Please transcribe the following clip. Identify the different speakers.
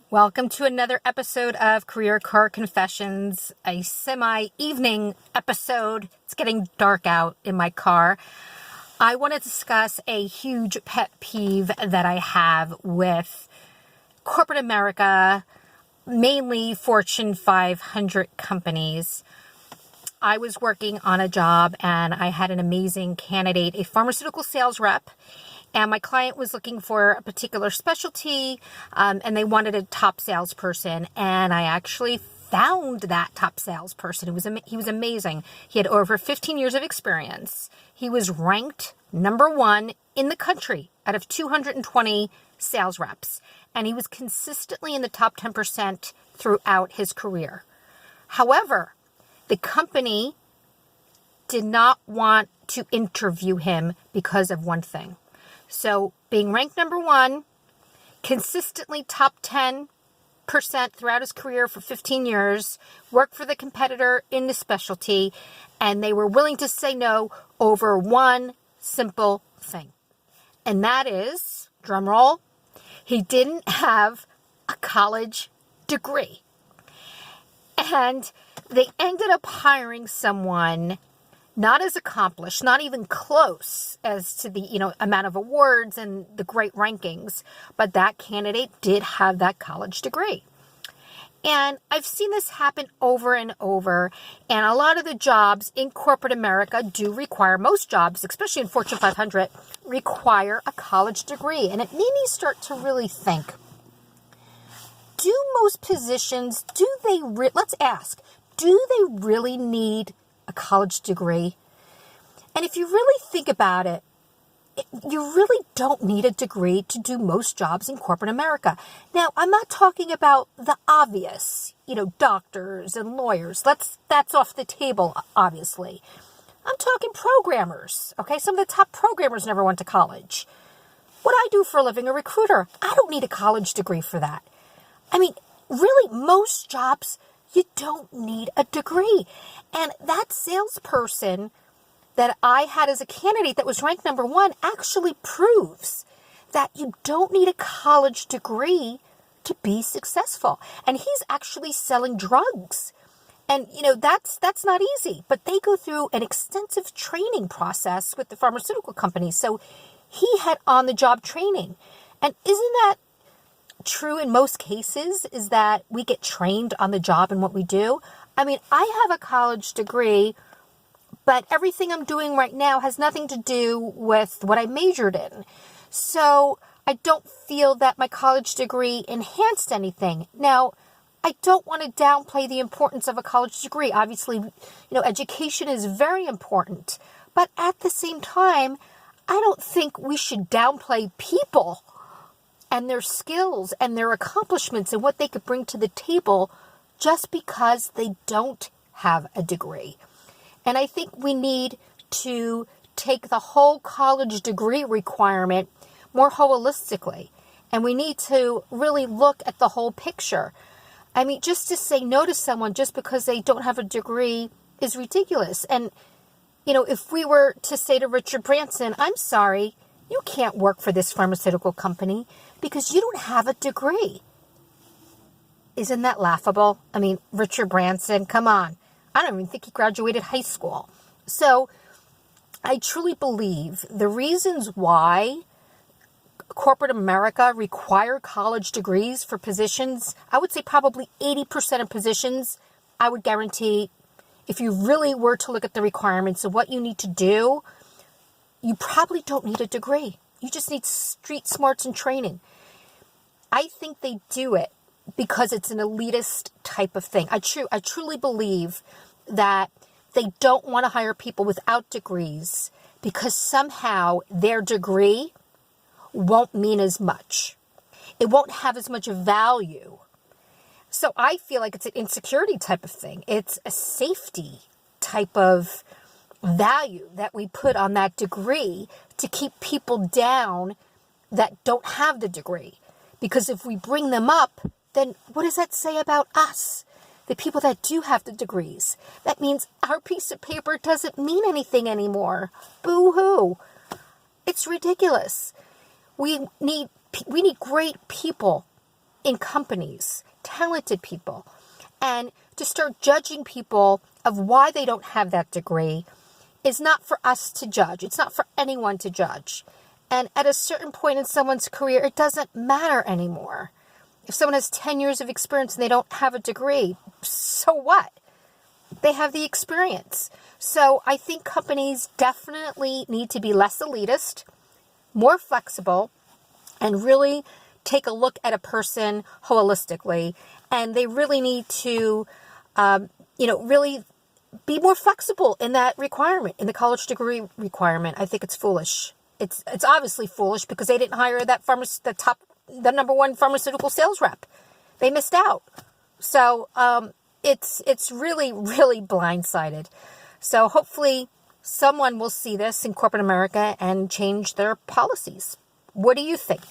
Speaker 1: Welcome to another episode of Career Car Confessions, a semi-evening episode. It's getting dark out in my car. I want to discuss a huge pet peeve that I have with corporate America, mainly Fortune 500 companies. I was working on a job and I had an amazing candidate, a pharmaceutical sales rep. And my client was looking for a particular specialty, and they wanted a top salesperson. And I actually found that top salesperson. He was amazing. He had over 15 years of experience. He was ranked number one in the country out of 220 sales reps. And he was consistently in the top 10% throughout his career. However, the company did not want to interview him because of one thing. So being ranked number one, consistently top 10% throughout his career for 15 years, worked for the competitor in the specialty, and they were willing to say no over one simple thing. And that is, drum roll, he didn't have a college degree. And they ended up hiring someone not as accomplished, not even close as to the, amount of awards and the great rankings, but that candidate did have that college degree. And I've seen this happen over and over, and a lot of the jobs in corporate America do require, most jobs, especially in Fortune 500, require a college degree. And it made me start to really think, do most positions, let's ask, do they really need a college degree? And if you really think about it, you really don't need a degree to do most jobs in corporate America. Now, I'm not talking about the obvious, doctors and lawyers. That's off the table, obviously. I'm talking programmers, okay? Some of the top programmers never went to college. What I do for a living, a recruiter, I don't need a college degree for that. I mean, really, most jobs, you don't need a degree. And that salesperson that I had as a candidate that was ranked number one actually proves that you don't need a college degree to be successful. And he's actually selling drugs. And, that's not easy. But they go through an extensive training process with the pharmaceutical company. So he had on-the-job training. And isn't that true in most cases, is that we get trained on the job in what we do? I mean, I have a college degree, but everything I'm doing right now has nothing to do with what I majored in. So I don't feel that my college degree enhanced anything. Now, I don't want to downplay the importance of a college degree. Obviously, education is very important. But at the same time, I don't think we should downplay people and their skills and their accomplishments and what they could bring to the table just because they don't have a degree. And I think we need to take the whole college degree requirement more holistically. And we need to really look at the whole picture. I mean, just to say no to someone just because they don't have a degree is ridiculous. And, if we were to say to Richard Branson, I'm sorry, you can't work for this pharmaceutical company because you don't have a degree. Isn't that laughable? I mean, Richard Branson, come on. I don't even think he graduated high school. So I truly believe the reasons why corporate America require college degrees for positions, I would say probably 80% of positions, I would guarantee if you really were to look at the requirements of what you need to do, you probably don't need a degree. You just need street smarts and training. I think they do it because it's an elitist type of thing. I truly believe that they don't want to hire people without degrees because somehow their degree won't mean as much. It won't have as much value. So I feel like it's an insecurity type of thing. It's a safety type of value that we put on that degree to keep people down that don't have the degree. Because if we bring them up, then what does that say about us? The people that do have the degrees. That means our piece of paper doesn't mean anything anymore. Boo-hoo. It's ridiculous. We need great people in companies, talented people, and to start judging people of why they don't have that degree is not for us to judge. It's not for anyone to judge. And at a certain point in someone's career, it doesn't matter anymore. If someone has 10 years of experience and they don't have a degree, so what? They have the experience. So I think companies definitely need to be less elitist, more flexible, and really take a look at a person holistically. And they really need to, really be more flexible in that requirement, in the college degree requirement. I think it's foolish. It's obviously foolish because they didn't hire the number one pharmaceutical sales rep. They missed out. So it's really, really blindsided. So hopefully someone will see this in corporate America and change their policies. What do you think?